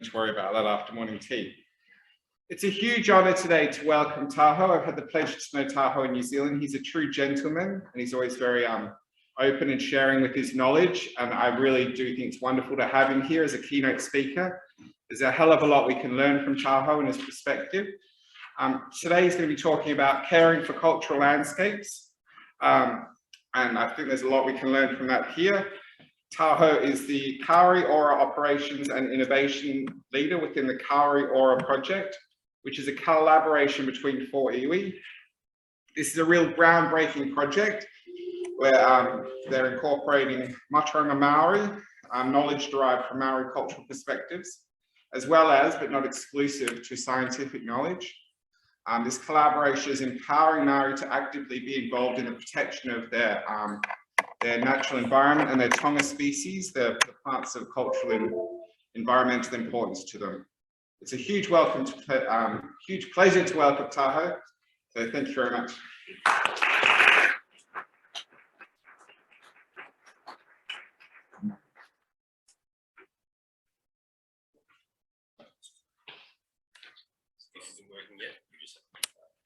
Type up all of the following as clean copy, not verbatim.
to worry about that after morning tea. It's a huge honour today to welcome Taoho. I've had the pleasure to know Taoho in New Zealand. He's a true gentleman and he's always very open and sharing with his knowledge. And I really do think it's wonderful to have him here as a keynote speaker. There's a hell of a lot we can learn from Taoho and his perspective. Today he's going to be talking about caring for cultural landscapes. And I think there's a lot we can learn from that here. Taoho is the Kauri Ora Operations and Innovation Leader within the Kauri Ora project, which is a collaboration between 4 iwi. This is a real groundbreaking project where they're incorporating Matauranga Maori, knowledge derived from Maori cultural perspectives, as well as, but not exclusive to, scientific knowledge. This collaboration is empowering Maori to actively be involved in the protection of their natural environment and their tonga species, the plants of cultural and environmental importance to them. It's a huge welcome to, huge pleasure to welcome Taoho. So thank you very much.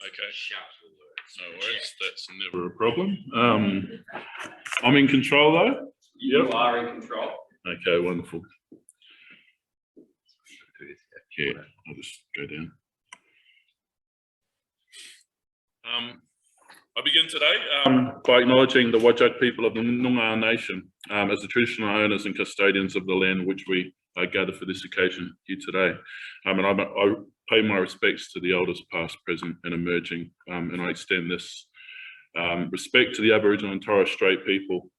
Okay, no worries, that's never a problem. I'm in control though? You are in control. Okay, wonderful. Yeah, I'll just go down. I begin today by acknowledging the Whadjuk people of the Noongar Nation as the traditional owners and custodians of the land which we gather for this occasion here today. And I pay my respects to the elders past, present and emerging, and I extend this respect to the Aboriginal and Torres Strait people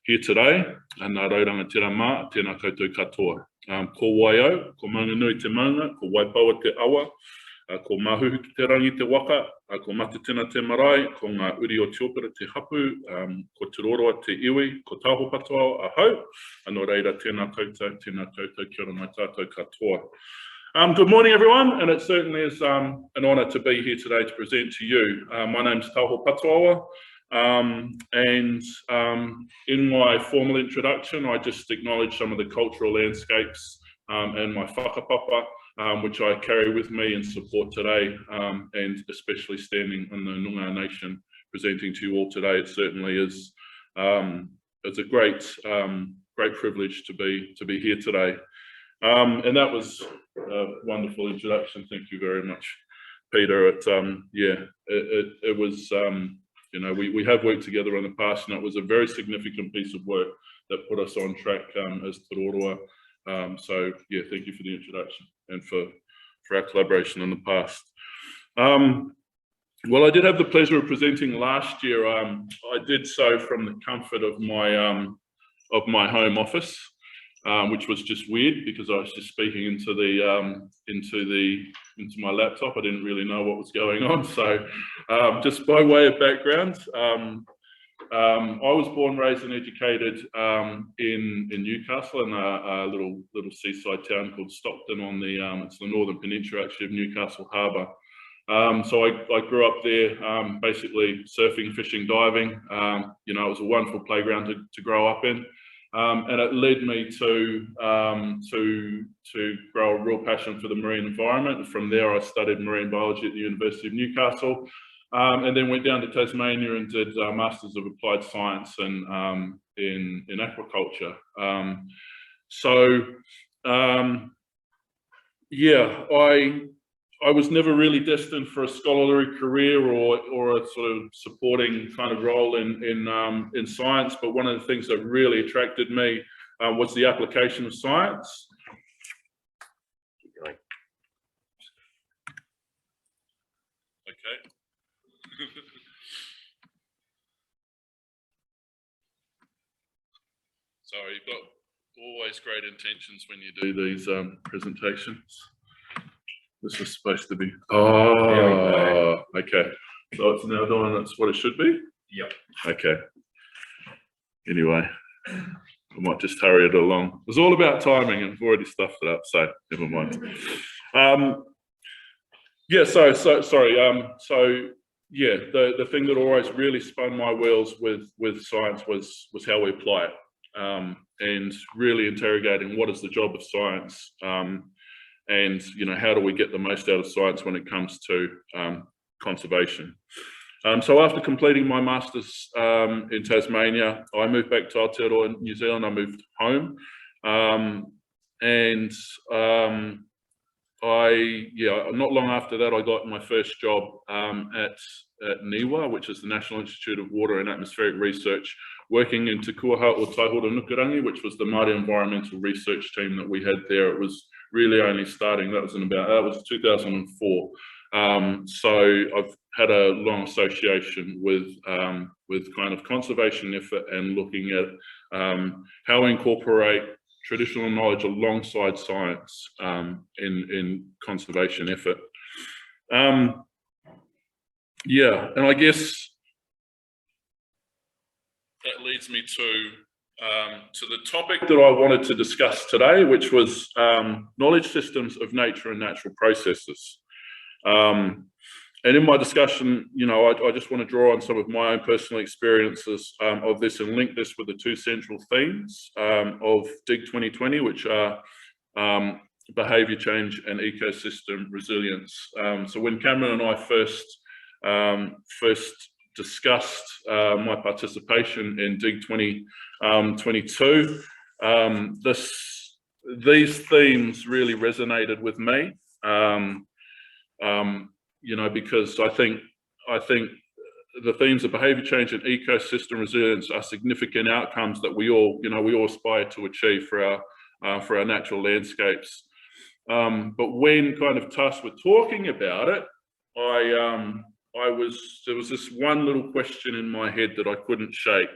here today. And nā rauranga tira mā, tēnā koutou katoa. Ko waio, ko manganui te maunga, ko waipaua te awa, ko mahuhu ki te rangi te waka, ko matatina te marae, ko ngā uri o te opera te hapu, ko Te Roroa te iwi, ko Taoho Patuawa ahau, anō reira tēnā koutou, kia ora mai tātou katoa. Good morning, everyone, and it certainly is an honour to be here today to present to you. My name's Taoho Patuawa, and in my formal introduction, I just acknowledge some of the cultural landscapes and my whakapapa, which I carry with me and support today, and especially standing on the Noongar Nation presenting to you all today. It certainly is it's a great privilege to be here today. And that was a wonderful introduction. Thank you very much, Peter. It was, you know, we have worked together in the past, and it was a very significant piece of work that put us on track as Te Roroa. So yeah, thank you for the introduction and for our collaboration in the past. Well, I did have the pleasure of presenting last year. I did so from the comfort of my home office. Which was just weird because I was just speaking into my laptop. I didn't really know what was going on. So just by way of background, I was born, raised and educated in Newcastle, in a little seaside town called Stockton on it's the northern peninsula actually of Newcastle Harbour. So I grew up there, basically surfing, fishing, diving. You know, it was a wonderful playground to grow up in. And it led me to grow a real passion for the marine environment. And from there, I studied marine biology at the University of Newcastle, and then went down to Tasmania and did a Masters of Applied Science in aquaculture. I was never really destined for a scholarly career or a sort of supporting kind of role in science, but one of the things that really attracted me was the application of science. Okay. Sorry, you've got always great intentions when you do these presentations. This is supposed to be, okay. So it's now doing, that's what it should be? Yep. Okay. Anyway, I might just hurry it along. It was all about timing and I've already stuffed it up, so never mind. Yeah, sorry. The thing that always really spun my wheels with science was how we apply it. and really interrogating what is the job of science, and how do we get the most out of science when it comes to conservation. So after completing my master's in Tasmania, I moved back to Aotearoa, New Zealand. I moved home, and not long after that, I got my first job at NIWA, which is the National Institute of Water and Atmospheric Research, working in Te Kuaha o Taihora Nukurangi, which was the Māori environmental research team that we had there. It was really only starting. That was 2004. So I've had a long association with kind of conservation effort and looking at how we incorporate traditional knowledge alongside science in conservation effort. And I guess that leads me to the topic that I wanted to discuss today, which was knowledge systems of nature and natural processes. And in my discussion, I just want to draw on some of my own personal experiences of this and link this with the two central themes of DIG 2020, which are behaviour change and ecosystem resilience. So when Cameron and I first discussed my participation in DIG 2022, these themes really resonated with me. Because I think the themes of behaviour change and ecosystem resilience are significant outcomes that we all aspire to achieve for our natural landscapes. But when kind of tasked with talking about it, there was this one little question in my head that I couldn't shake.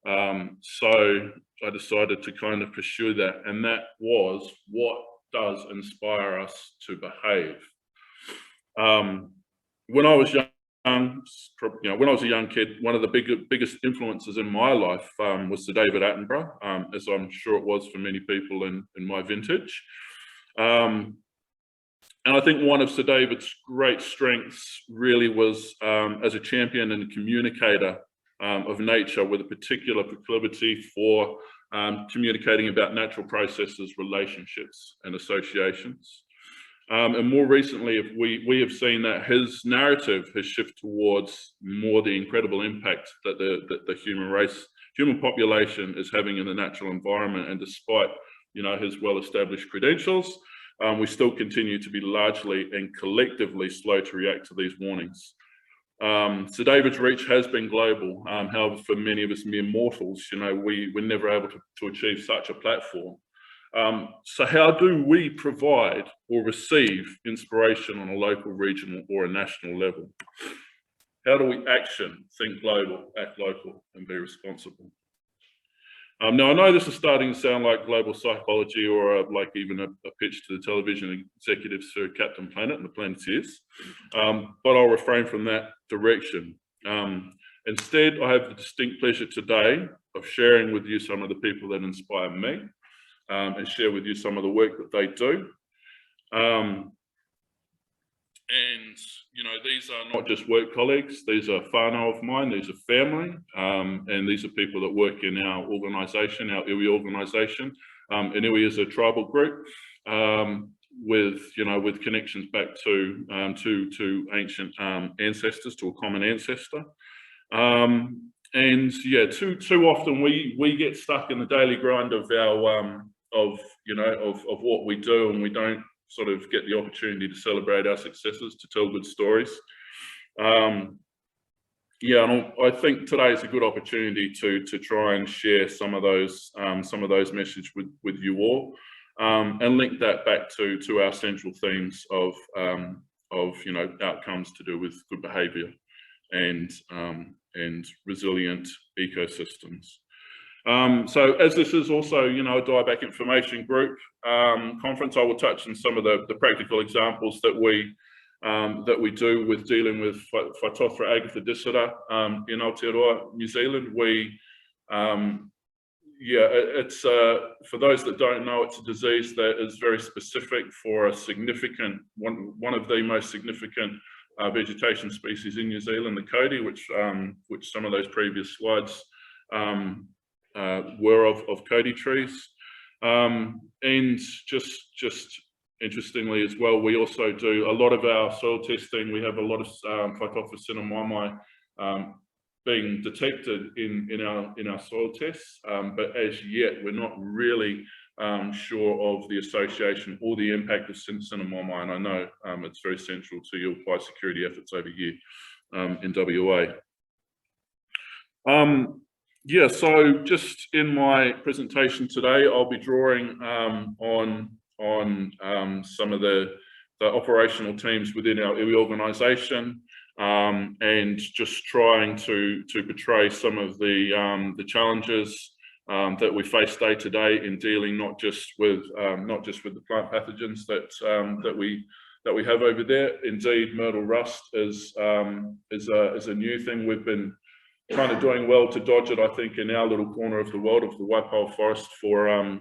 So I decided to kind of pursue that, and that was, what does inspire us to behave? When I was young, when I was a young kid, one of the biggest influences in my life was Sir David Attenborough, as I'm sure it was for many people in my vintage. And I think one of Sir David's great strengths really was as a champion and a communicator of nature, with a particular proclivity for communicating about natural processes, relationships, and associations. And more recently, we have seen that his narrative has shifted towards more the incredible impact that the human population is having in the natural environment. And despite, his well-established credentials, we still continue to be largely and collectively slow to react to these warnings. So David's reach has been global. However, for many of us mere mortals, we're never able to achieve such a platform. So how do we provide or receive inspiration on a local, regional, or a national level? How do we think global, act local, and be responsible? Now, I know this is starting to sound like global psychology, or like even a pitch to the television executives for Captain Planet and the Planeteers, but I'll refrain from that direction. Instead, I have the distinct pleasure today of sharing with you some of the people that inspire me, and share with you some of the work that they do. And these are not just work colleagues, these are whānau of mine, these are family, and these are people that work in our organisation, our iwi organisation. And iwi is a tribal group with connections back to ancient ancestors, to a common ancestor. And yeah, too often we get stuck in the daily grind of our of what we do, and we don't sort of get the opportunity to celebrate our successes, to tell good stories. And I think today is a good opportunity to try and share some of those messages with you all, and link that back to our central themes of outcomes to do with good behaviour and resilient ecosystems. So as this is also, a dieback information group conference, I will touch on some of the practical examples that we do with dealing with Phytophthora agathodicida in Aotearoa, New Zealand. It's for those that don't know, it's a disease that is very specific for a significant one of the most significant vegetation species in New Zealand, the Kauri, which some of those previous slides were of Kauri trees. And just interestingly as well, we also do a lot of our soil testing. We have a lot of Taitokerau Sinamamai being detected in our soil tests, but as yet we're not really sure of the association or the impact of Sinamamai, and I know it's very central to your biosecurity efforts over here in WA. Yeah, so just in my presentation today, I'll be drawing on some of the operational teams within our iwi organisation, and just trying to portray some of the challenges that we face day to day in dealing not just with the plant pathogens that we have over there. Indeed, myrtle rust is a new thing. We've been kind of doing well to dodge it, I think, in our little corner of the world of the Waipawa forest for a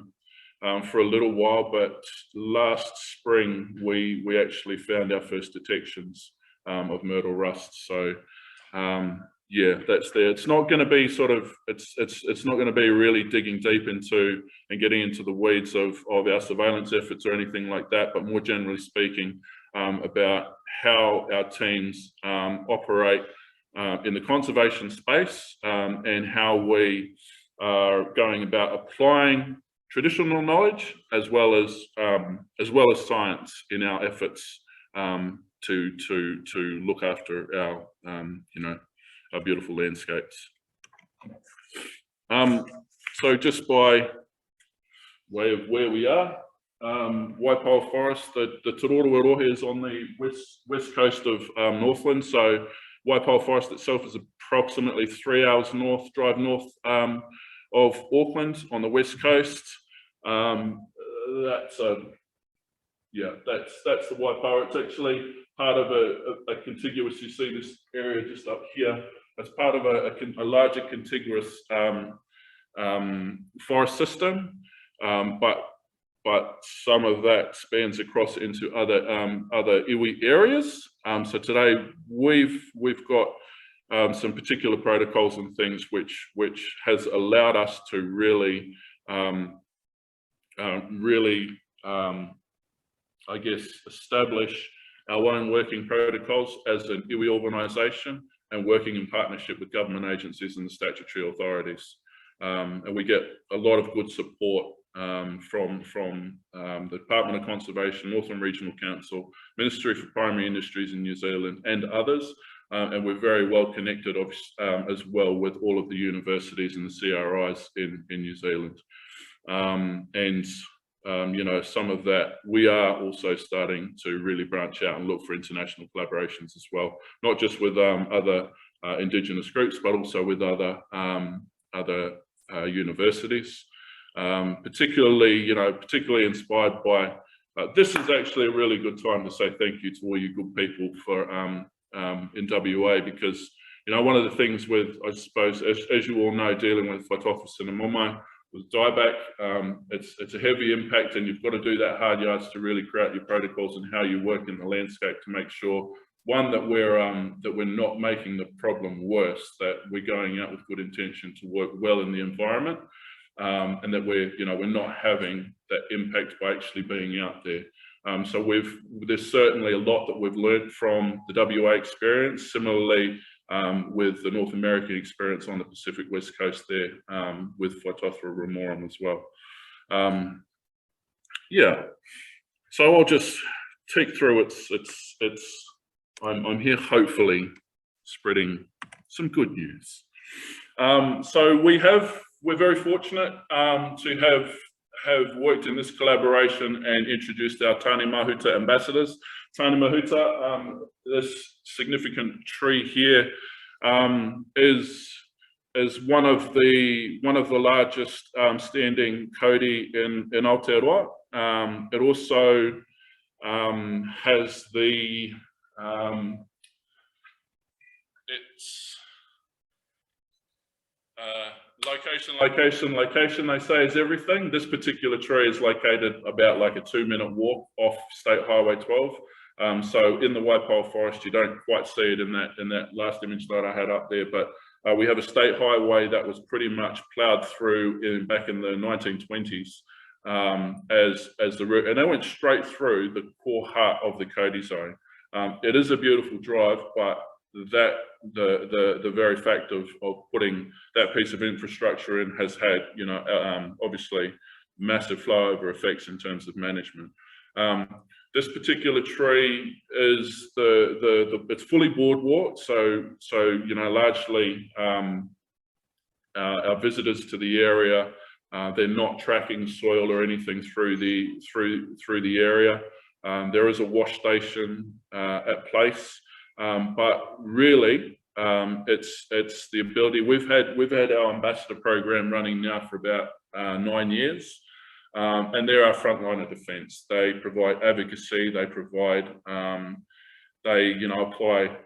little while, but last spring we actually found our first detections of myrtle rust. So yeah, that's there. It's not going to be it's not going to be really digging deep into and getting into the weeds of our surveillance efforts or anything like that, but more generally speaking about how our teams operate in the conservation space, and how we are going about applying traditional knowledge as well as science in our efforts to look after our our beautiful landscapes. So just by way of where we are, Waipawa Forest, the Te Roroa is on the west coast of Northland. So Waipawa Forest itself is approximately 3 hours drive north of Auckland on the west coast. That's the Waipawa. It's actually part of a contiguous. You see this area just up here. It's part of a larger contiguous forest system, but some of that spans across into other iwi areas. So today we've got some particular protocols and things which has allowed us to really I guess establish our own working protocols as an iwi organisation and working in partnership with government agencies and the statutory authorities. And we get a lot of good support from the Department of Conservation, Northern Regional Council, Ministry for Primary Industries in New Zealand, and others. And we're very well connected as well with all of the universities and the CRIs in New Zealand. Some of that, we are also starting to really branch out and look for international collaborations as well, not just with other Indigenous groups, but also with other universities. Particularly inspired by, this is actually a really good time to say thank you to all you good people for in WA, because one of the things with, I suppose, as you all know, dealing with Taitokerau Sinamamai, with dieback, it's a heavy impact, and you've got to do that hard yards to really create your protocols and how you work in the landscape to make sure, one, that we're not making the problem worse, that we're going out with good intention to work well in the environment, and that we're not having that impact by actually being out there. So there's certainly a lot that we've learned from the WA experience. Similarly, with the North American experience on the Pacific West Coast there, with Taitokerau Remorum as well. Yeah, so I'll just take through I'm here hopefully spreading some good news. So we're very fortunate to have worked in this collaboration and introduced our Tāne Mahuta ambassadors. Tāne Mahuta, this significant tree here, is one of the largest standing Kauri in Aotearoa. It also has the location, they say, is everything. This particular tree is located about like a 2-minute walk off State Highway 12. So in the Waipawa Forest, you don't quite see it in that last image that I had up there, but We have a state highway that was pretty much ploughed through back in the 1920s as the route, and they went straight through the core heart of the Kauri zone. It is a beautiful drive, but that the very fact of putting that piece of infrastructure in has had, you know, obviously massive flow over effects in terms of management. This particular tree is it's fully boardwalk, so you know, largely our visitors to the area, they're not tracking soil or anything through the area. There is a wash station at place, but really it's the ability. We've had our ambassador program running now for about 9 years. And they're our front line of defence. They provide advocacy. They provide, you know, apply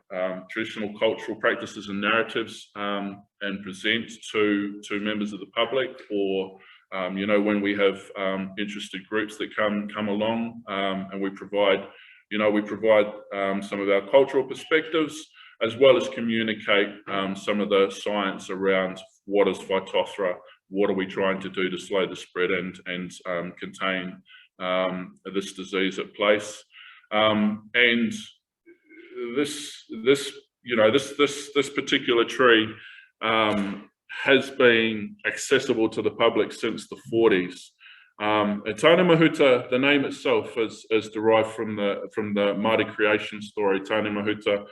traditional cultural practices and narratives and present to members of the public, or you know, when we have interested groups that come along, and we provide, you know, some of our cultural perspectives, as well as communicate some of the science around what is Phytophthora. What are we trying to do to slow the spread and contain this disease at place? And this you know, this particular tree has been accessible to the public since the 40s. Taina Mahuta, the name itself is derived from the Māori creation story. Taina Mahuta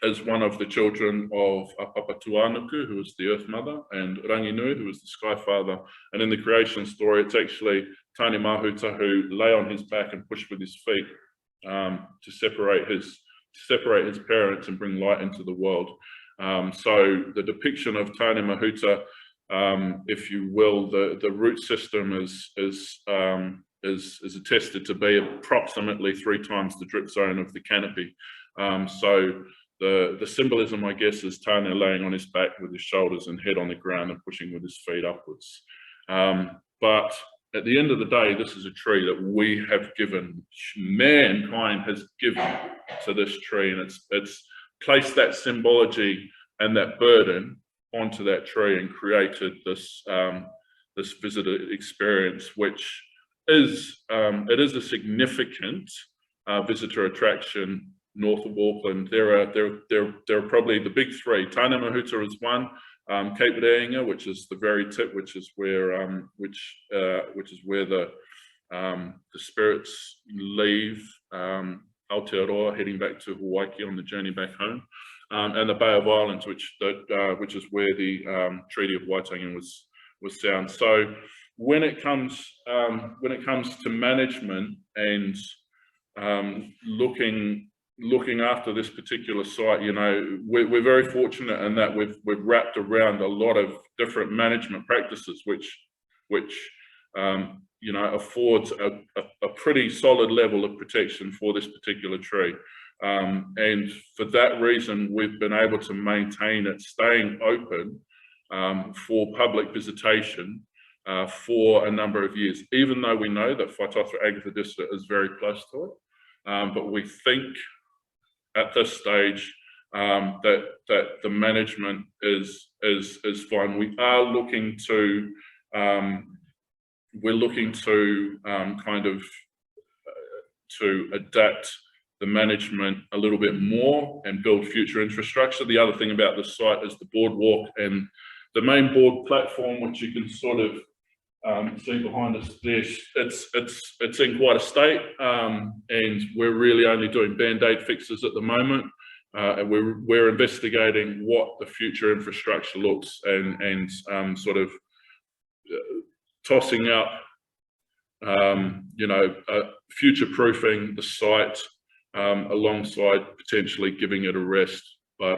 is one of the children of Patuawa, who was the Earth Mother, and Ranginui, who was the Sky Father. And in the creation story, it's actually Taina Mahuta who lay on his back and pushed with his feet to separate his parents and bring light into the world. So the depiction of Taina Mahuta, if you will, the root system is attested to be approximately 3 times the drip zone of the canopy. So the symbolism, I guess, is Taina laying on his back with his shoulders and head on the ground and pushing with his feet upwards. But at the end of the day, this is a tree that we have given, mankind has given to this tree, and it's placed that symbology and that burden onto that tree and created this this visitor experience, which is it is a significant visitor attraction north of Auckland. There are probably the big 3. Taina Mahuta is one. Cape Reinga, which is the very tip, which is where the spirits leave Aotearoa, heading back to Hawaii on the journey back home, and the Bay of Islands, which is where the Treaty of Waitangi was sound. So when it comes to management and looking after this particular site, you know, we're very fortunate in that we've wrapped around a lot of different management practices, which you know, affords a pretty solid level of protection for this particular tree. And for that reason, we've been able to maintain it staying open for public visitation for a number of years, even though we know that Phytophthora agathodicta is very close to it. But we think at this stage that the management is fine. We are looking to kind of to adapt the management a little bit more and build future infrastructure. The other thing about this site is the boardwalk and the main board platform, which you can sort of see behind us there. It's in quite a state, and we're really only doing band-aid fixes at the moment. And we're investigating what the future infrastructure looks and sort of tossing up, you know, future-proofing the site alongside potentially giving it a rest. But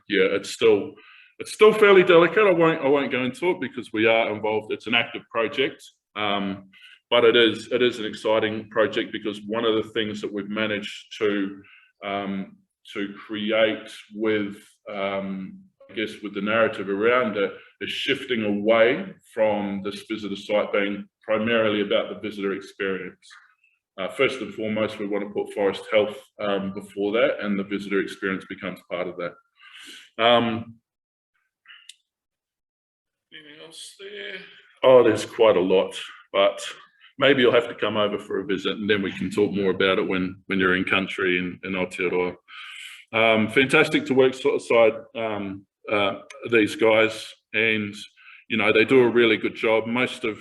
yeah, it's still fairly delicate. I won't go into it because we are involved. It's an active project, but it is an exciting project because one of the things that we've managed to create with, I guess, with the narrative around it, is shifting away from this visitor site being primarily about the visitor experience. First and foremost, we want to put forest health before that, and the visitor experience becomes part of that. Anything else there? Oh, there's quite a lot, but maybe you'll have to come over for a visit, and then we can talk more about it when you're in country in Aotearoa. Fantastic to work alongside these guys, and they do a really good job. Most of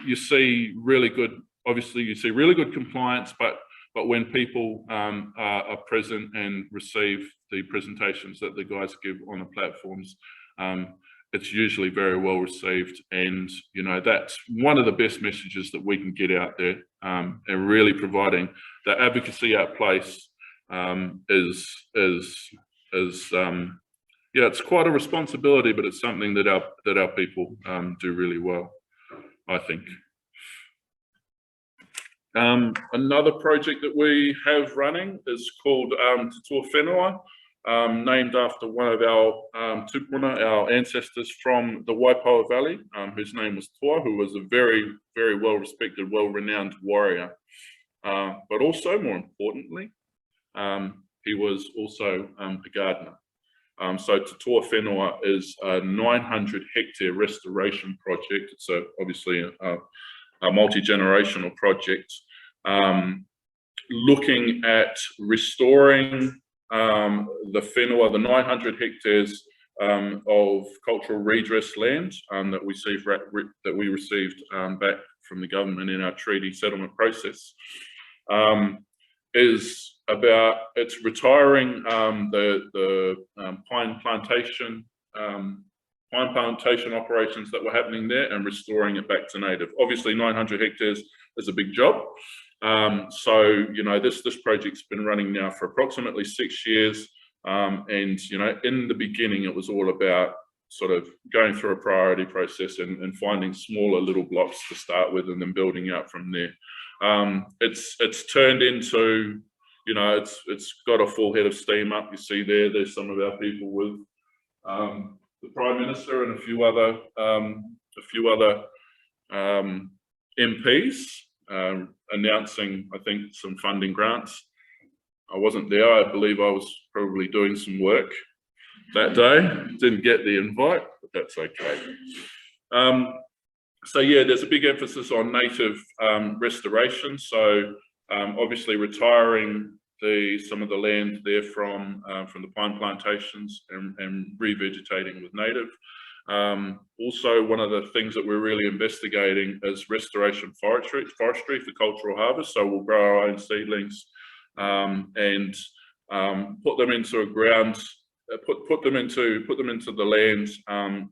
you see really good, obviously you see really good compliance, but when people are present and receive the presentations that the guys give on the platforms, it's usually very well received, and that's one of the best messages that we can get out there, and really providing the advocacy at place it's quite a responsibility, but it's something that our people do really well, I think. Another project that we have running is called Te Roroa, named after one of our tupuna, our ancestors from the Waipawa Valley, whose name was Toa, who was a very, very well-respected, well-renowned warrior. But also, more importantly, he was also a gardener. So Te Roroa is a 900-hectare restoration project. It's obviously a multi-generational project, looking at restoring the whenua, the 900 hectares of cultural redress land that we received back from the government in our treaty settlement process. It's retiring the pine plantation operations that were happening there and restoring it back to native. Obviously 900 hectares is a big job. So this project's been running now for approximately 6 years, and in the beginning it was all about sort of going through a priority process and finding smaller little blocks to start with and then building out from there. It's turned into, it's got a full head of steam up. You see there's some of our people with the Prime Minister and a few other MPs announcing, I think, some funding grants. I wasn't there. I believe I was probably doing some work that day. Didn't get the invite, but that's okay. So yeah, there's a big emphasis on native restoration. So obviously retiring some of the land there from the pine plantations and revegetating with native. Also, one of the things that we're really investigating is restoration forestry for cultural harvest. So we'll grow our own seedlings and put them into a ground. Put them into the land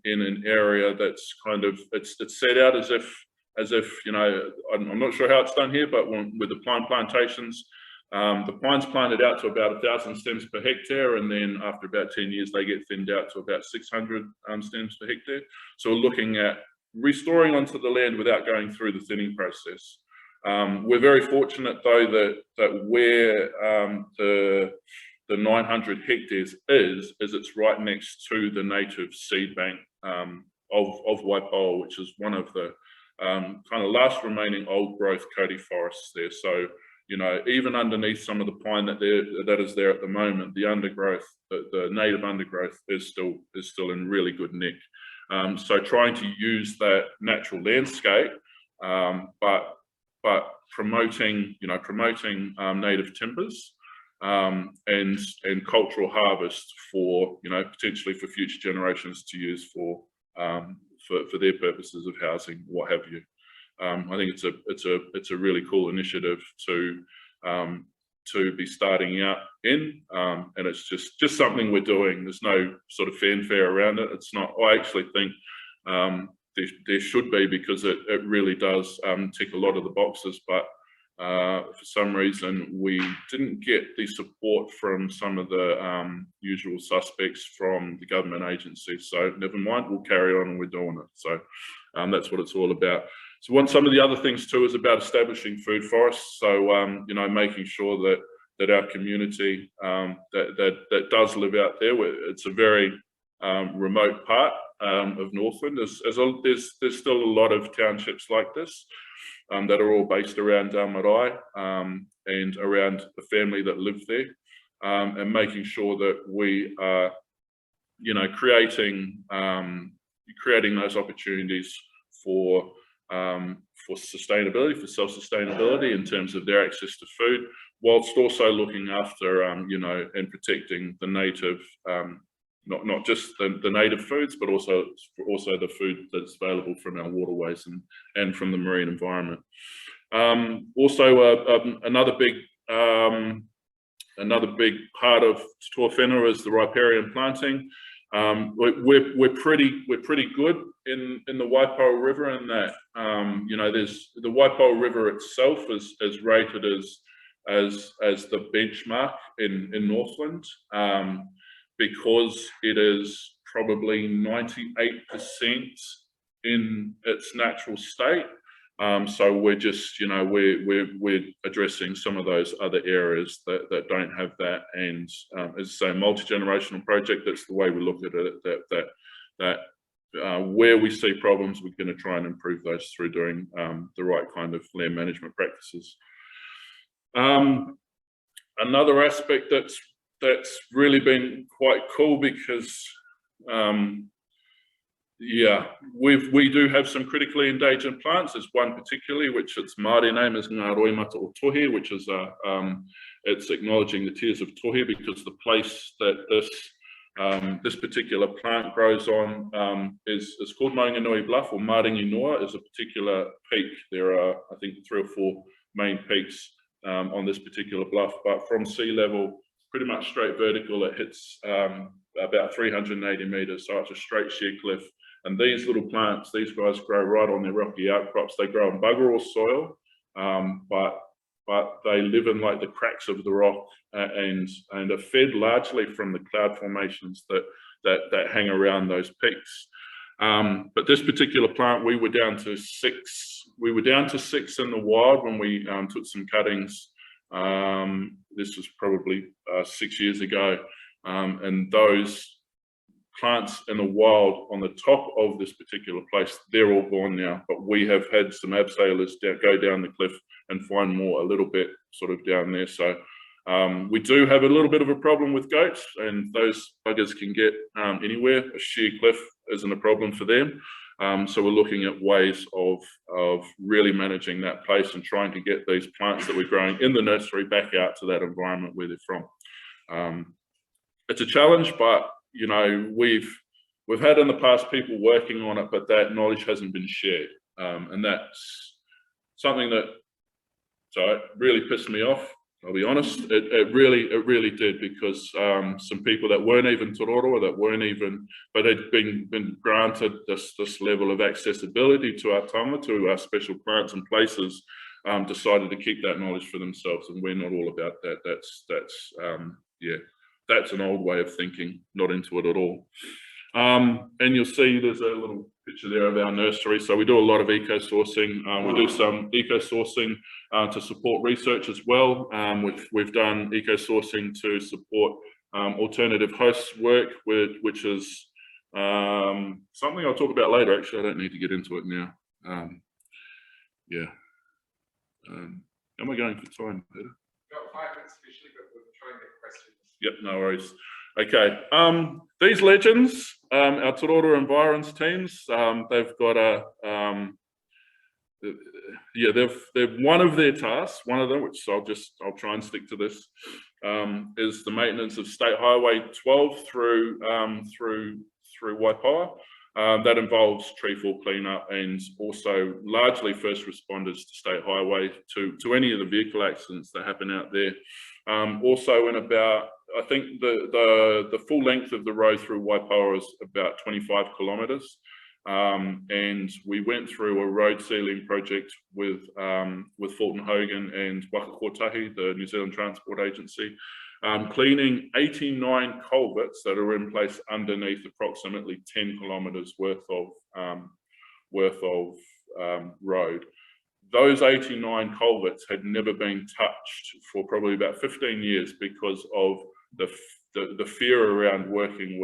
in an area that's kind of it's set out as if I'm not sure how it's done here, but with the pine plantations, the pine's planted out to about 1,000 stems per hectare, and then after about 10 years they get thinned out to about 600 stems per hectare. So we're looking at restoring onto the land without going through the thinning process. We're very fortunate though that where the 900 hectares is it's right next to the native seed bank of Waipawa, which is one of the kind of last remaining old growth Kauri forests there. So even underneath some of the pine that is there at the moment, the undergrowth, the native undergrowth is still in really good nick. So trying to use that natural landscape, but promoting native timbers and cultural harvest for potentially for future generations to use for their purposes of housing, what have you. I think it's a really cool initiative to be starting out in, and it's just something we're doing. There's no sort of fanfare around it. It's not. I actually think there should be, because it really does tick a lot of the boxes, but for some reason we didn't get the support from some of the usual suspects from the government agencies. So never mind, we'll carry on and we're doing it. So that's what it's all about. So some of the other things too is about establishing food forests. So making sure that our community that does live out there, it's a very remote part of Northland. There's still a lot of townships like this that are all based around our marae and around the family that live there, and making sure that we are you know, creating those opportunities for sustainability, for self-sustainability in terms of their access to food, whilst also looking after, you know, and protecting the native, not just the native foods, but also the food that's available from our waterways and from the marine environment. Another big part of Te Whenua is the riparian planting. We're pretty good in the Waipoa River in that, you know, there's the Waipoa River itself is rated as the benchmark in Northland, because it is probably 98% in its natural state. So we're just, you know, we're addressing some of those other areas that don't have that, and as I say, multi-generational project. That's the way we look at it. That where we see problems, we're going to try and improve those through doing the right kind of land management practices. Another aspect that's really been quite cool, because yeah, we do have some critically endangered plants. There's one particularly, which its Māori name is Ngā Roimata o Tohe, which is it's acknowledging the tears of Tohe, because the place that this particular plant grows on is called Maunganui Bluff, or Maringi Noa is a particular peak. There are, I think, 3 or 4 main peaks on this particular bluff, but from sea level, pretty much straight vertical, it hits about 380 meters, so it's a straight sheer cliff. And these little plants, these guys grow right on their rocky outcrops. They grow in bugger all soil, but they live in like the cracks of the rock, and are fed largely from the cloud formations that hang around those peaks. But this particular plant, we were down to 6. We were down to 6 in the wild when we took some cuttings. This was probably 6 years ago, and those plants in the wild on the top of this particular place, they're all gone now, but we have had some abseilers go down the cliff and find more a little bit sort of down there. So we do have a little bit of a problem with goats, and those buggers can get anywhere. A sheer cliff isn't a problem for them. So we're looking at ways of really managing that place and trying to get these plants that we're growing in the nursery back out to that environment where they're from. It's a challenge, but you know, we've had in the past people working on it, but that knowledge hasn't been shared, and that's something that really pissed me off. I'll be honest, it really did, because some people that weren't even Te Roroa, that weren't even, but had been granted this level of accessibility to our taonga, to our special plants and places, decided to keep that knowledge for themselves, and we're not all about that. Yeah. That's an old way of thinking, not into it at all. And you'll see there's a little picture there of our nursery. So we do a lot of eco-sourcing. We do some eco-sourcing to support research as well. We've done eco-sourcing to support alternative hosts work, which is something I'll talk about later. Actually, I don't need to get into it now. Yeah. Am I going for time, Peter? Got 5 minutes officially, but we'll try and get questions. Yep, no worries. Okay, these legends, our Te Roroa Environs teams, they've got a, they've one of their tasks, one of them, which I'll try and stick to this, is the maintenance of State Highway 12 through Waipoa. That involves tree fall cleanup and also largely first responders to State Highway to any of the vehicle accidents that happen out there. Also in about, I think the full length of the road through Waipoa is about 25 kilometres. And we went through a road sealing project with Fulton Hogan and Waka Kotahi, the New Zealand Transport Agency, cleaning 89 culverts that are in place underneath approximately 10 kilometres worth of road. Those 89 culverts had never been touched for probably about 15 years because of the fear around working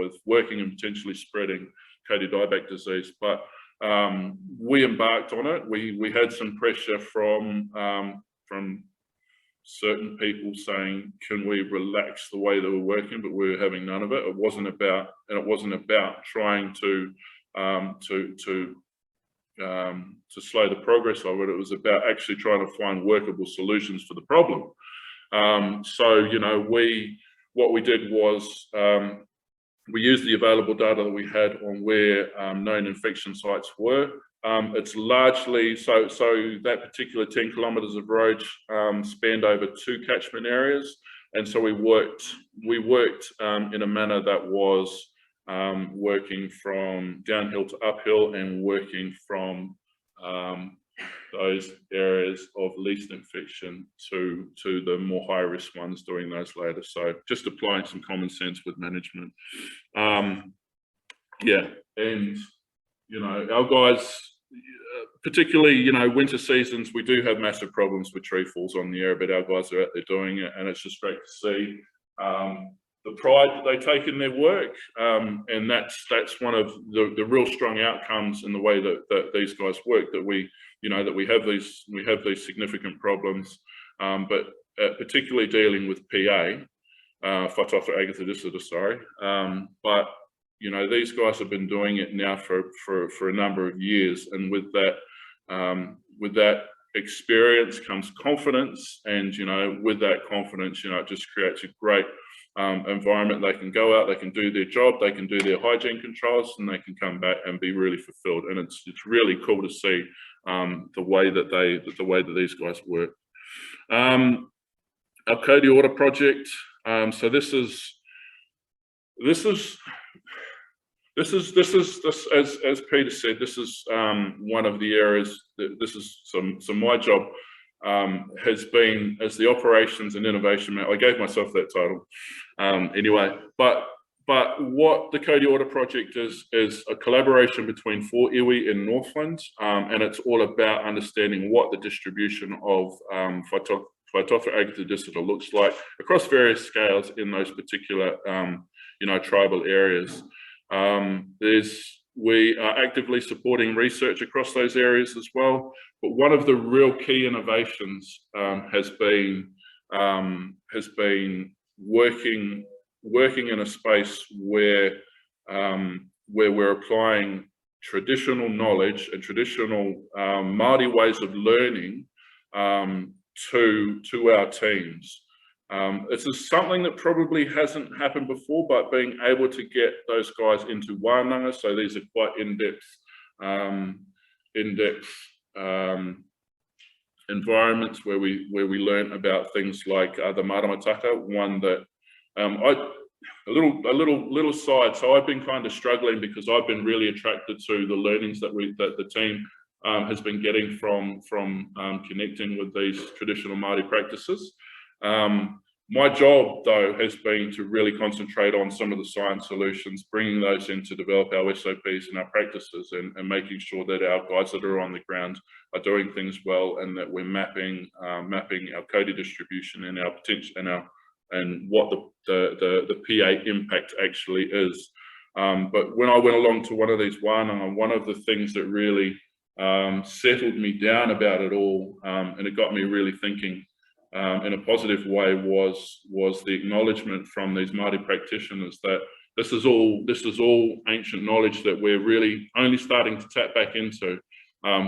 and potentially spreading Kauri dieback disease. But we embarked on it. We had some pressure from certain people saying, can we relax the way that we're working, but we were having none of it. It wasn't about trying to slow the progress of it. It was about actually trying to find workable solutions for the problem. So, you know, what we did was we used the available data that we had on where known infection sites were. It's largely, so that particular 10 kilometres of road spanned over 2 catchment areas. And so we worked in a manner that was working from downhill to uphill and working from those areas of least infection to the more high risk ones, doing those later. So just applying some common sense with management. Yeah, and you know, our guys, particularly, you know, winter seasons, we do have massive problems with tree falls on the area, but our guys are out there doing it, and it's just great to see the pride that they take in their work, and that's one of the real strong outcomes in the way that these guys work. That we, you know, that we have these significant problems, but particularly dealing with PA, Whatawha Agatha Disorder, sorry, but you know, these guys have been doing it now for a number of years, and with that experience comes confidence, and you know, with that confidence, you know, it just creates a great environment. They can go out, they can do their job, they can do their hygiene controls, and they can come back and be really fulfilled. And it's really cool to see the way that these guys work. Our Aotearoa project. So this is as Peter said, this is one of the areas that this is so my job has been as the operations and innovation man. I gave myself that title anyway, but what the Aotearoa project is a collaboration between 4 iwi in Northland, and it's all about understanding what the distribution of Whatawha Agatha Disorder looks like across various scales in those particular you know, tribal areas. We are actively supporting research across those areas as well, but one of the real key innovations has been working in a space where we're applying traditional knowledge and traditional Māori ways of learning to our teams. This is something that probably hasn't happened before, but being able to get those guys into wānanga, so these are quite in-depth environments where we learn about things like the maramataka. One that a little side. So I've been kind of struggling because I've been really attracted to the learnings that the team has been getting from connecting with these traditional Māori practices. My job, though, has been to really concentrate on some of the science solutions, bringing those in to develop our SOPs and our practices, and making sure that our guys that are on the ground are doing things well, and that we're mapping our coding distribution and our potential and what the PA impact actually is. But when I went along to one of these wānanga, one of the things that really settled me down about it all, and it got me really thinking in a positive way, was the acknowledgement from these Māori practitioners that this is all ancient knowledge that we're really only starting to tap back into,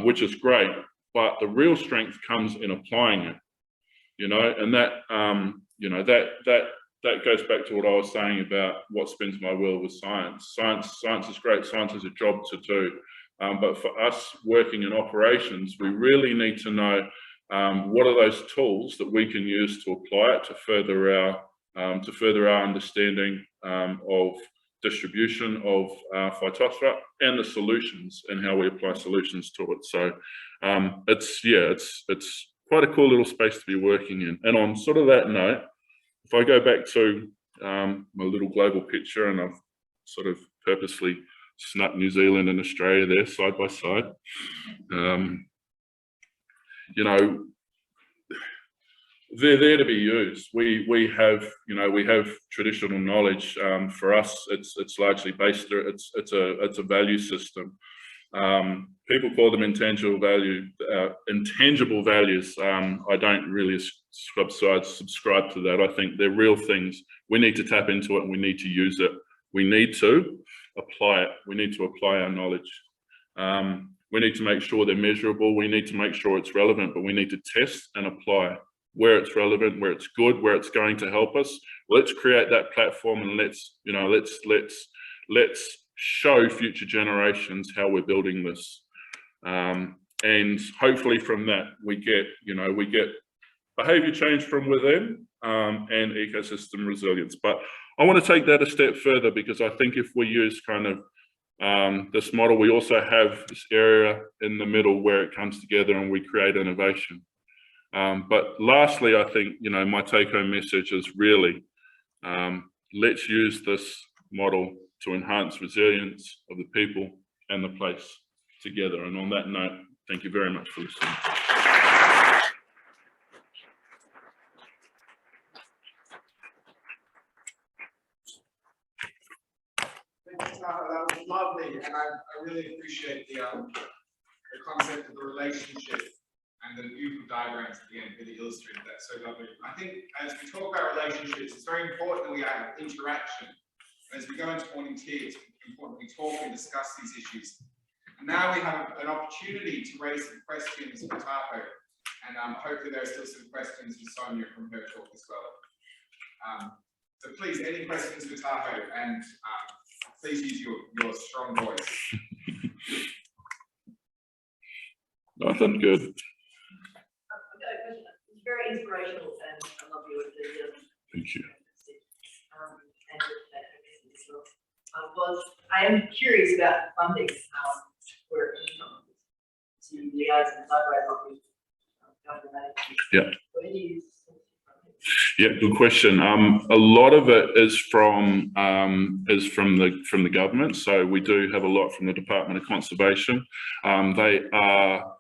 which is great, but the real strength comes in applying it, you know, and that you know, that goes back to what I was saying about what spins my wheel with science. Science is great, science is a job to do, but for us working in operations, we really need to know what are those tools that we can use to apply it to further our understanding of distribution of Whatawha and the solutions and how we apply solutions to it. So it's quite a cool little space to be working in. And on sort of that note, if I go back to my little global picture, and I've sort of purposely snuck New Zealand and Australia there side by side. You know, they're there to be used. We have traditional knowledge. For us, it's largely based. It's a value system. People call them intangible values. I don't really subscribe to that. I think they're real things. We need to tap into it and we need to use it. We need to apply it. We need to apply our knowledge. We need to make sure they're measurable. We need to make sure it's relevant, but we need to test and apply where it's relevant, where it's good, where it's going to help us. Let's create that platform and let's show future generations how we're building this. And hopefully from that we get behavior change from within and ecosystem resilience. But I want to take that a step further, because I think if we use kind of this model, we also have this area in the middle where it comes together and we create innovation. But lastly, I think, my take-home message is really, let's use this model to enhance resilience of the people and the place together. And on that note, thank you very much for listening. That was lovely, and I really appreciate the concept of the relationship and the beautiful diagrams at the end really illustrated that so lovely. I think as we talk about relationships, it's very important that we have interaction. As we go into morning tea, it's important we talk and discuss these issues. And now we have an opportunity to raise some questions for Tahoho, and hopefully there are still some questions for Sonia from her talk as well. So please, any questions for Tahoho, and please use your strong voice. Nothing good. I've got a question. It's very inspirational, and I love your enthusiasm. Thank you. I am curious about funding, where it comes from, to liaise and collaborate with government agencies. Yeah. Where do you? Yeah, good question. A lot of it is from the government. So we do have a lot from the Department of Conservation. They are,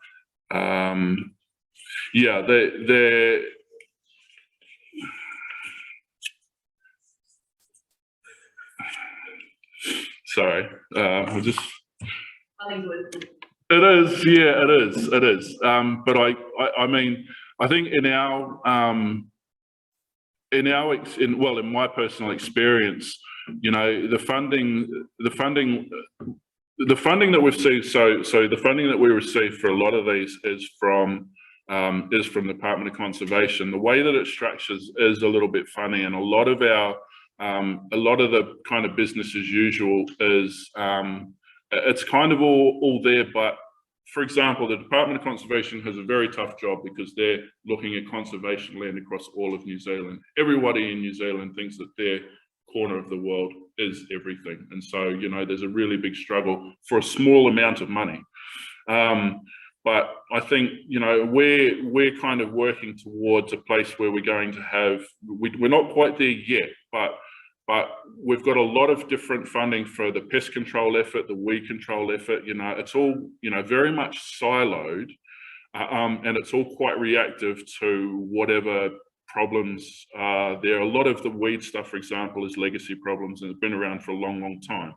yeah, they're sorry, I just. It is, yeah, it is. But I mean, I think in my personal experience, the funding that we've seen, so the funding that we receive for a lot of these is from the Department of Conservation. The way that it structures is a little bit funny, and a lot of the kind of business as usual is it's kind of all there. But for example, the Department of Conservation has a very tough job because they're looking at conservation land across all of New Zealand. Everybody in New Zealand thinks that their corner of the world is everything. And so, there's a really big struggle for a small amount of money. But I think, we're kind of working towards a place where we're going to have, we're not quite there yet, but we've got a lot of different funding for the pest control effort, the weed control effort. It's all, very much siloed, and it's all quite reactive to whatever problems there. A lot of the weed stuff, for example, is legacy problems, and it's been around for a long, long time.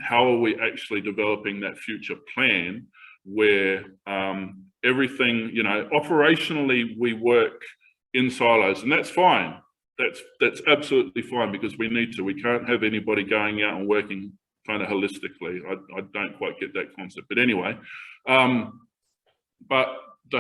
How are we actually developing that future plan where everything, operationally we work in silos, and that's fine. That's absolutely fine, because we need to. We can't have anybody going out and working kind of holistically. I don't quite get that concept, but anyway. But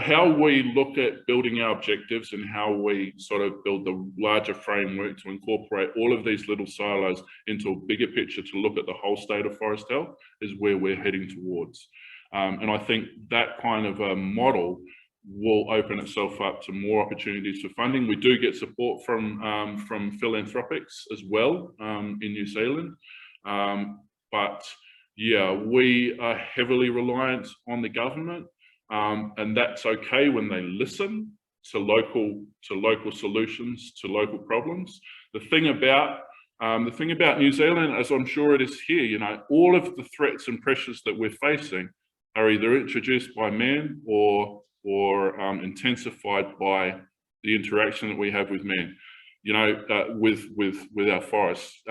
how we look at building our objectives and how we sort of build the larger framework to incorporate all of these little silos into a bigger picture to look at the whole state of forest health is where we're heading towards. And I think that kind of a model will open itself up to more opportunities for funding. We do get support from philanthropics as well in New Zealand. But yeah, we are heavily reliant on the government, and that's okay when they listen to local solutions to local problems. The thing about New Zealand, as I'm sure it is here, all of the threats and pressures that we're facing are either introduced by man or intensified by the interaction that we have with man, with our forests.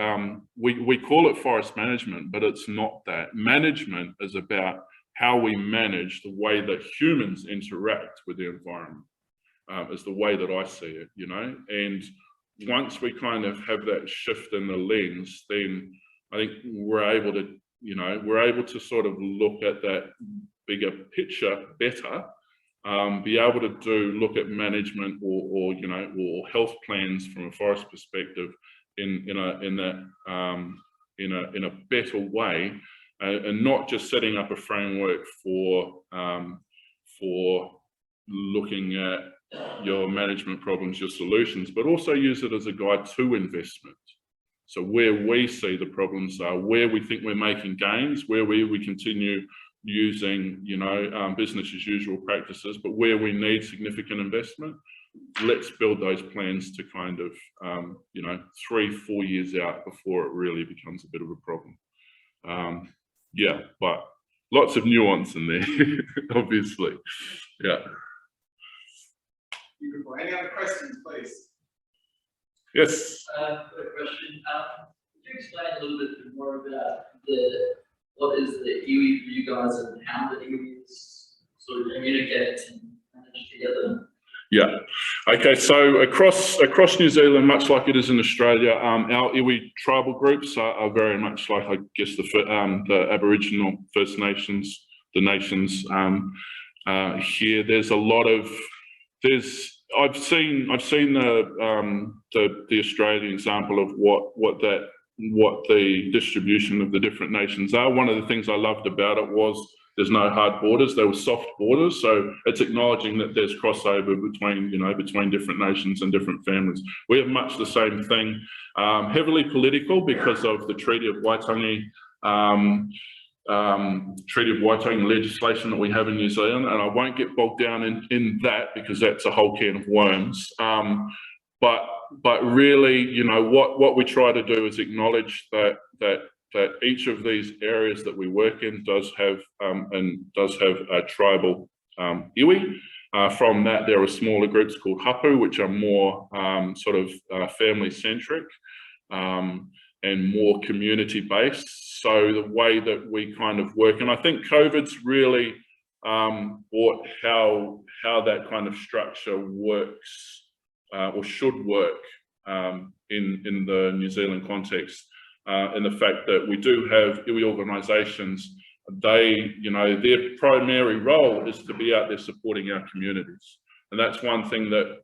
We call it forest management, but it's not that. Management is about how we manage the way that humans interact with the environment, is the way that I see it, you know. And once we kind of have that shift in the lens, then I think we're able to, you know, we're able to sort of look at that bigger picture better, be able to look at management or you know, or health plans from a forest perspective in a better way, and not just setting up a framework for looking at your management problems, your solutions, but also use it as a guide to investment. So where we see the problems are, where we think we're making gains, where we continue using, you know, business as usual practices, but where we need significant investment, let's build those plans to kind of, you know, 3-4 years out before it really becomes a bit of a problem. Yeah, but lots of nuance in there, obviously. Yeah. Beautiful. Any other questions, please? Yes. Quick question. Could you explain a little bit more about what is the iwi for you guys and how the iwis sort of communicate and manage together? Yeah. Okay. So across New Zealand, much like it is in Australia, our iwi tribal groups are very much like, I guess, the Aboriginal First Nations, the nations here. There's a lot of I've seen the Australian example of what the distribution of the different nations are. One of the things I loved about it was there's no hard borders, there were soft borders. So it's acknowledging that there's crossover between different nations and different families. We have much the same thing, heavily political because of the Treaty of Waitangi, legislation that we have in New Zealand, and I won't get bogged down in that because that's a whole can of worms. But really, you know, what we try to do is acknowledge that each of these areas that we work in does have a tribal iwi. From that, there are smaller groups called hapu, which are more sort of family centric and more community based. So the way that we kind of work, and I think COVID's really brought how that kind of structure works or should work in the New Zealand context, in the fact that we do have iwi organisations. They, you know, their primary role is to be out there supporting our communities, and that's one thing that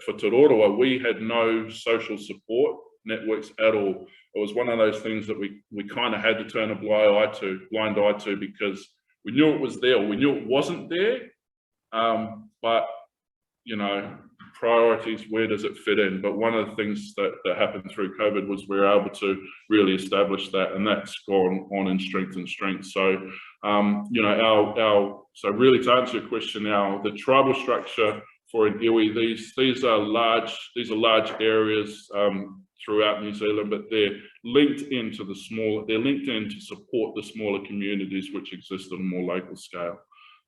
for Te Roroa, we had no social support networks at all. It was one of those things that we kind of had to turn a blind eye to because we knew it was there, we knew it wasn't there, but you know, priorities, where does it fit in? But one of the things that happened through COVID was we were able to really establish that, and that's gone on in strength and strength. So, you know, so really to answer your question now, the tribal structure for an iwi, these are large areas throughout New Zealand, but they're linked into to support the smaller communities which exist on a more local scale.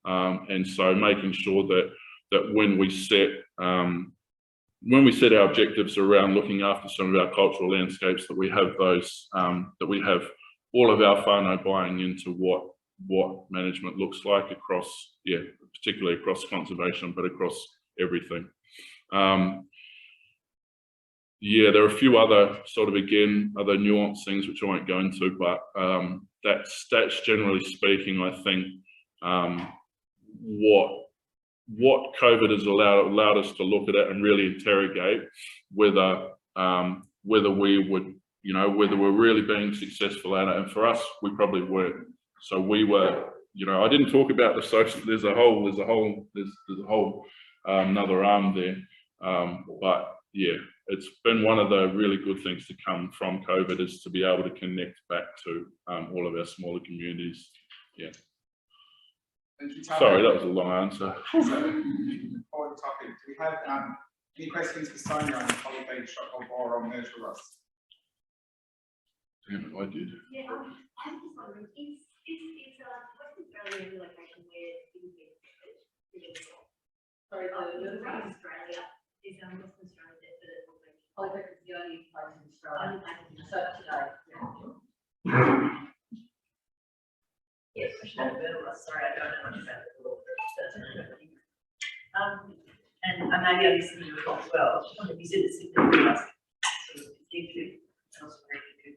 And so making sure that when we set our objectives around looking after some of our cultural landscapes, that we have those, that we have all of our whānau buying into what management looks like across, yeah, particularly across conservation, but across everything. Yeah, there are a few other sort of, again, other nuanced things which I won't go into, but that's generally speaking, I think, what COVID has allowed us to look at it and really interrogate whether we would, you know, whether we're really being successful at it. And for us, we probably weren't. So we were, you know, I didn't talk about the social. There's a whole another arm there. But yeah, it's been one of the really good things to come from COVID is to be able to connect back to all of our smaller communities. Yeah. Thank you, Taoho. Sorry, that was a long answer. So, important topic. Do we have any questions for Sonia on holiday shop or on nurture rust? Damn it, I did. Yeah, I'm just wondering, is Western Australia a location where you get affected? Sorry, Australia is Western Australia desert? Oh, that's the only place in Australia. So today, yeah. Yes, Sorry, I don't know much about the law. And maybe I listened to your talk as well. You said the significant sort of distinctive, and also very good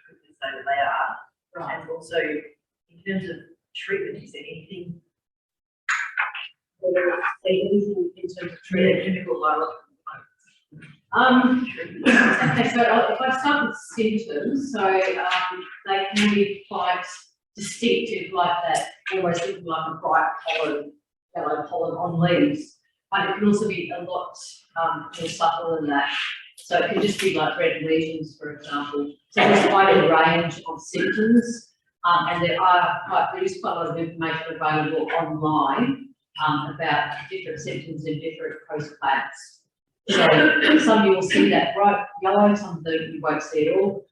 to say that they are. Right. And also, in terms of treatment, is there anything in terms of treatment, chemical, biological? Okay, so if I start with symptoms, so they can be quite distinctive, like that, almost looking like a bright pollen, yellow pollen on leaves, but it can also be a lot more subtle than that. So it can just be like red lesions, for example. So there's quite a range of symptoms, and there is quite a lot of information available online about different symptoms in different host plants. So some you will see that bright yellow, some that you won't see at all.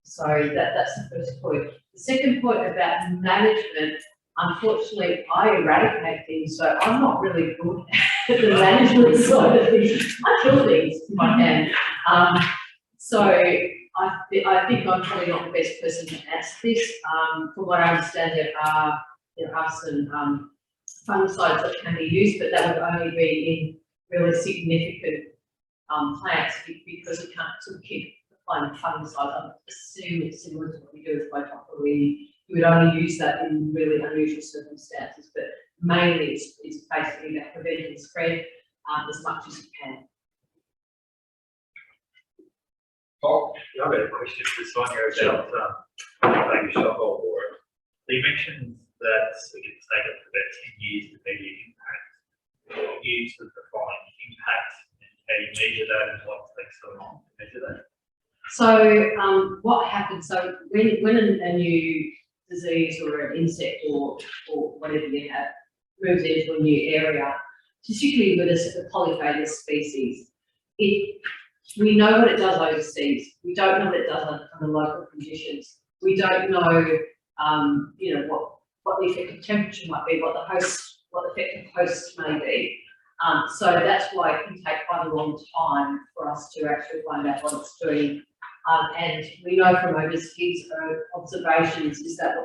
So that's the first point. The second point about management, unfortunately, I eradicate things, so I'm not really good at the management side of things. I kill things if I can. So I think I'm probably not the best person to answer this. From what I understand, there are some fungicides that can be used, but that would only be in really significant plants because you can't sort of keep applying fungicides. I assume it's similar to what we do with Patuawa, where you would only use that in really unusual circumstances, but mainly it's basically about preventing spread as much as you can. Oh, I've got a question for Sonia about maybe shock or board. You mentioned that it can take up to about 10 years to measure impact. You sort of define impact and how you measure that and what takes so long to measure that. So what happens, so when a new disease or an insect or whatever you have moves into a new area, particularly with a polyphagous species, we know what it does overseas. We don't know what it does under local conditions. We don't know, what the effective temperature might be, what the effective host may be. So that's why it can take quite a long time for us to actually find out what it's doing. And we know from overseas observations is that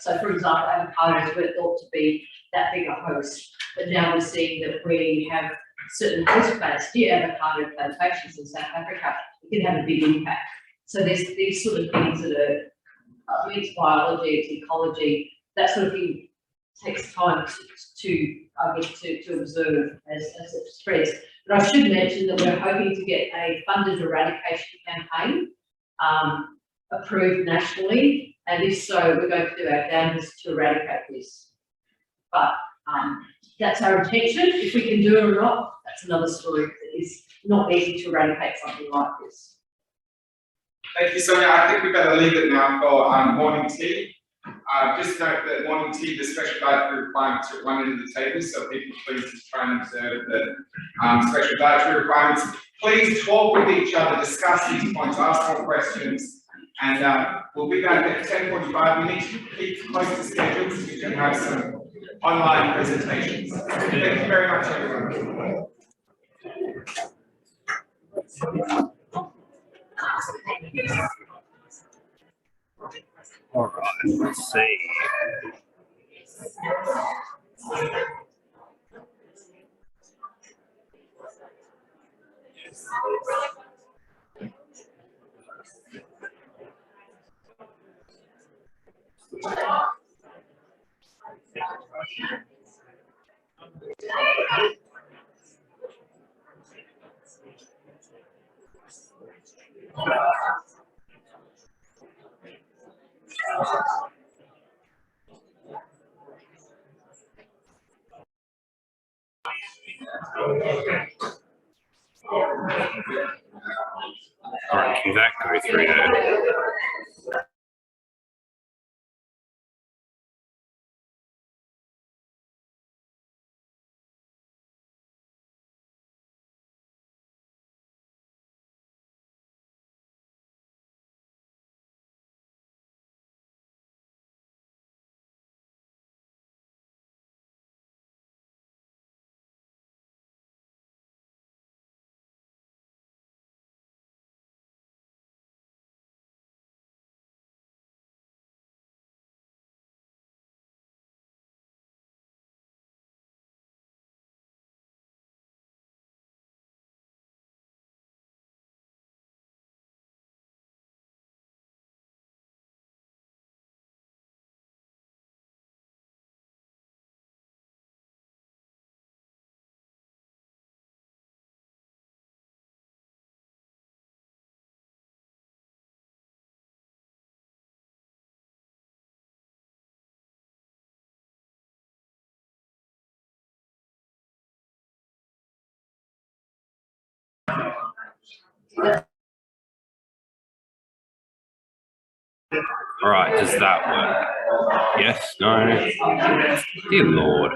so for example, avocados were thought to be that big a host, but now we're seeing that we have certain host plants, avocado plantations in South Africa, it can have a big impact. So there's these sort of things that are, it's biology, it's ecology, that sort of thing takes time to observe as it spreads. But I should mention that we're hoping to get a funded eradication campaign approved nationally, and if so, we're going to do our damnedest to eradicate this. But that's our intention. If we can do it or not, that's another story. It is not easy to eradicate something like this. Thank you, Sonia. I think we better leave it now for morning tea. Just note that morning tea, the special dietary requirements are at one end of the table, so people please just try and observe the special dietary requirements. Please talk with each other, discuss these points, ask more questions, and we'll be back at 10:45. We need to keep close to schedule because we do have some online presentations. Thank you very much, everyone. All right, let's see. All right, can that go through there? All right, does that work? Yes, no? Dear Lord.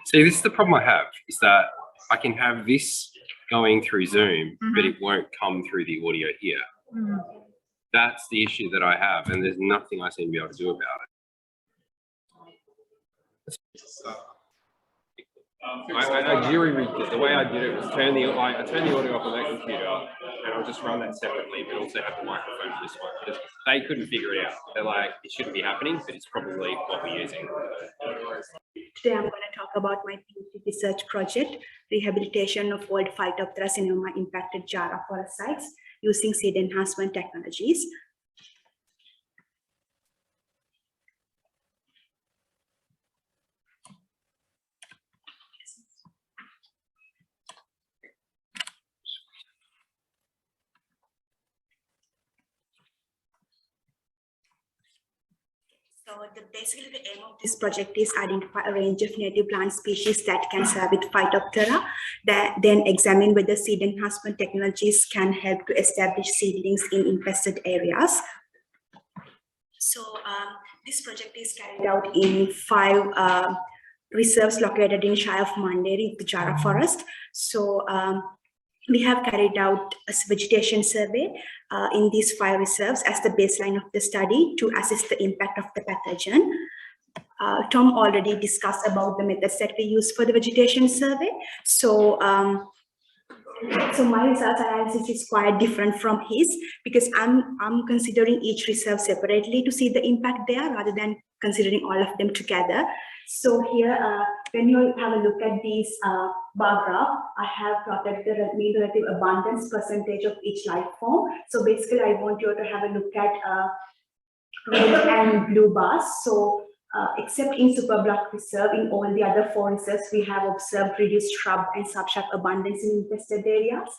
See, this is the problem I have, is that I can have this going through Zoom, but it won't come through the audio here. That's the issue that I have, and there's nothing I seem to be able to do about it. I jury-rigged it. The way I did it was I turned the audio off on that computer, and I'll just run that separately, but also have the microphone for this one, because they couldn't figure it out. They're like, it shouldn't be happening, but it's probably what we're using. Today I'm going to talk about my PhD research project, rehabilitation of old Phytophthora cinema impacted Jara forest sites using seed enhancement technologies. So basically the aim of this project is identify a range of native plant species that can serve with Phytophthora, then examine whether seed enhancement technologies can help to establish seedlings in infested areas. So this project is carried out in 5 reserves located in Shire of Manderi, the Jara forest. So we have carried out a vegetation survey in these 5 reserves as the baseline of the study to assess the impact of the pathogen. Tom already discussed about the methods that we use for the vegetation survey. So, so my results analysis is quite different from his, because I'm considering each reserve separately to see the impact there rather than considering all of them together. So here, when you have a look at these bar graph, I have plotted the mean relative abundance percentage of each life form. So basically, I want you to have a look at red and blue bars. So except in Superblock Reserve, in all the other 4 reserves, we have observed reduced shrub and subshrub abundance in infested areas.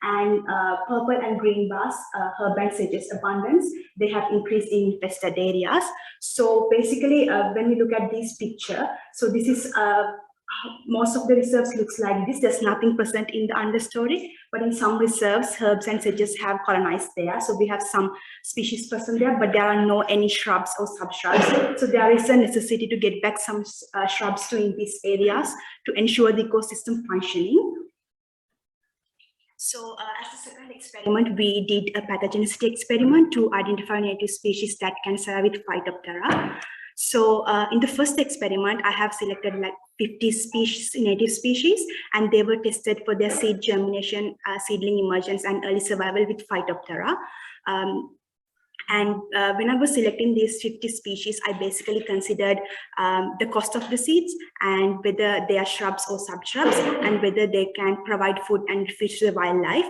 And purple and green bars, herb and sedges abundance, they have increased in infested areas. So basically, when we look at this picture, so this is most of the reserves looks like this. There's nothing present in the understory, but in some reserves, herbs and sedges have colonized there. So we have some species present there, but there are no any shrubs or subshrubs. So there is a necessity to get back some shrubs to in these areas to ensure the ecosystem functioning. So as a second experiment, we did a pathogenicity experiment to identify native species that can survive with Phytophthora. So in the first experiment, I have selected like 50 species, native species, and they were tested for their seed germination, seedling emergence, and early survival with Phytophthora. When I was selecting these 50 species, I basically considered the cost of the seeds and whether they are shrubs or subshrubs and whether they can provide food and fish to the wildlife.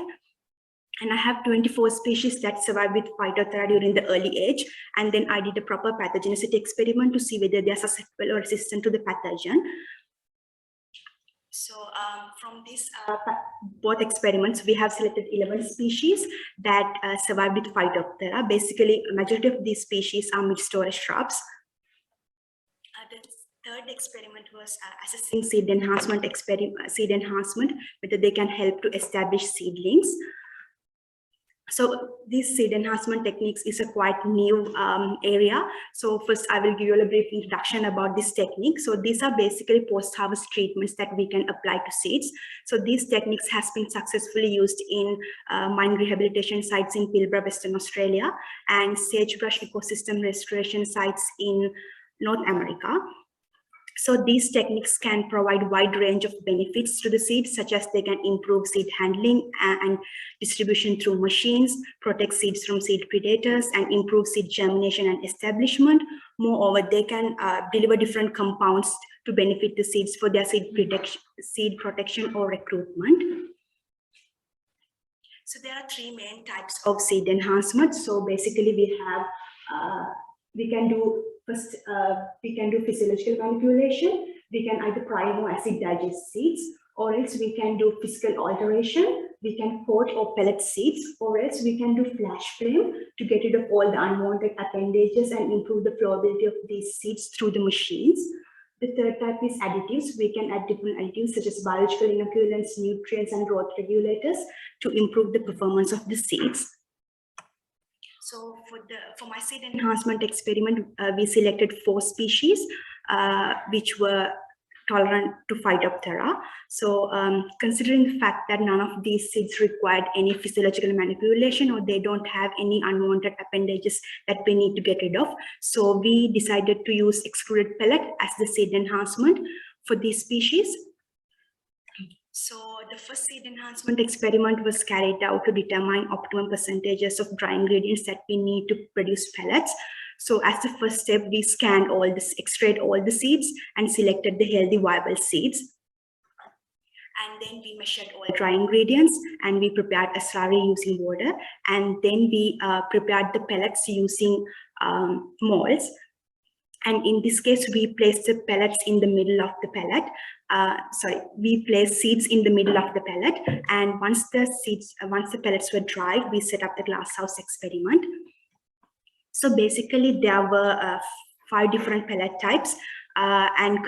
And I have 24 species that survive with Phytophthora during the early age. And then I did a proper pathogenicity experiment to see whether they are susceptible or resistant to the pathogen. So from these both experiments, we have selected 11 species that survive with Phytophthora. Basically, a majority of these species are mid-storage shrubs. The third experiment was assessing seed enhancement, whether they can help to establish seedlings. So these seed enhancement techniques is a quite new area. So first I will give you a brief introduction about this technique. So these are basically post-harvest treatments that we can apply to seeds. So these techniques has been successfully used in mine rehabilitation sites in Pilbara, Western Australia, and sagebrush ecosystem restoration sites in North America. So these techniques can provide wide range of benefits to the seeds, such as they can improve seed handling and distribution through machines, protect seeds from seed predators, and improve seed germination and establishment. Moreover, they can deliver different compounds to benefit the seeds for their seed protection or recruitment. So there are three main types of seed enhancement. So basically we have we can do physiological manipulation. We can either prime or acid digest seeds, or else we can do physical alteration. We can coat or pellet seeds, or else we can do flash flame to get rid of all the unwanted appendages and improve the flowability of these seeds through the machines. The third type is additives. We can add different additives such as biological inoculants, nutrients, and growth regulators to improve the performance of the seeds. So for my seed enhancement experiment, we selected 4 species which were tolerant to Phytophthora. So considering the fact that none of these seeds required any physiological manipulation, or they don't have any unwanted appendages that we need to get rid of, so we decided to use extruded pellet as the seed enhancement for these species. So the first seed enhancement experiment was carried out to determine optimum percentages of dry ingredients that we need to produce pellets. So as the first step, we scanned all this, extracted all the seeds and selected the healthy viable seeds. And then we measured all dry ingredients and we prepared a slurry using water. And then we prepared the pellets using molds. And in this case, we placed the pellets in the middle of the pellet. We placed seeds in the middle of the pellet. And once the pellets were dried, we set up the glasshouse experiment. So basically, there were 5 different pellet types, and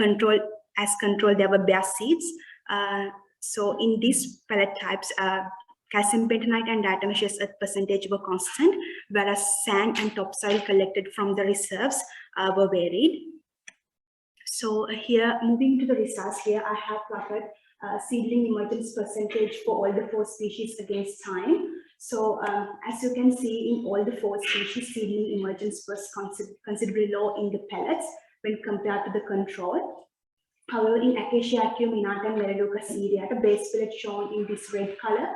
as control, there were bare seeds. So in these pellet types, calcium bentonite and diatomaceous earth percentage were constant, whereas sand and topsoil collected from the reserves were varied. So here, moving to the results, here I have plotted seedling emergence percentage for all the 4 species against time. So as you can see, in all the 4 species, seedling emergence was considerably low in the pellets when compared to the control. However, in Acacia acuminata and Melaleuca seriata, the base pellet shown in this red color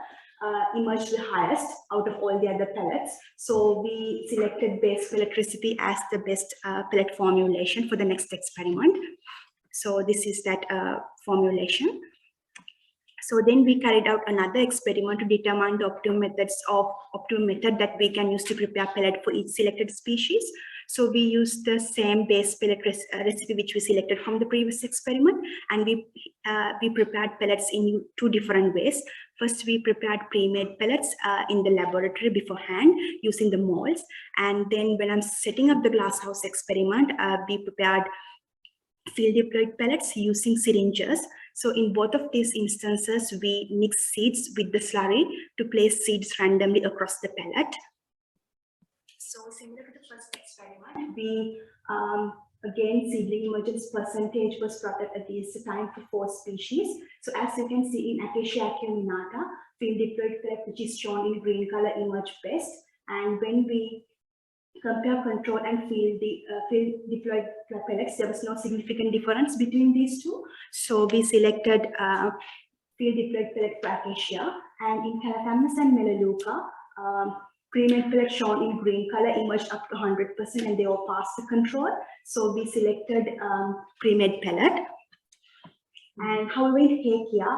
emerged the highest out of all the other pellets. So we selected base pellet recipe as the best pellet formulation for the next experiment. So this is that formulation. So then we carried out another experiment to determine the optimum method that we can use to prepare pellet for each selected species. So we used the same base pellet recipe which we selected from the previous experiment, and we prepared pellets in 2 different ways. First, we prepared pre-made pellets in the laboratory beforehand using the molds, and then when I'm setting up the glasshouse experiment, we prepared field deployed pellets using syringes. So in both of these instances, we mix seeds with the slurry to place seeds randomly across the pellet. So similar to the first experiment, we again, seedling emergence percentage was plotted at this time for 4 species. So as you can see in Acacia acuminata, field deployed pellet, which is shown in green color, emerged best. And when we compare control and field deployed pellets, there was no significant difference between these two. So we selected field deployed pellet for Acacia, and in Calacamus and Melaleuca, pre-made pellet shown in green color emerged up to 100% and they all passed the control. So we selected pre-made pellet. And however in Hakia,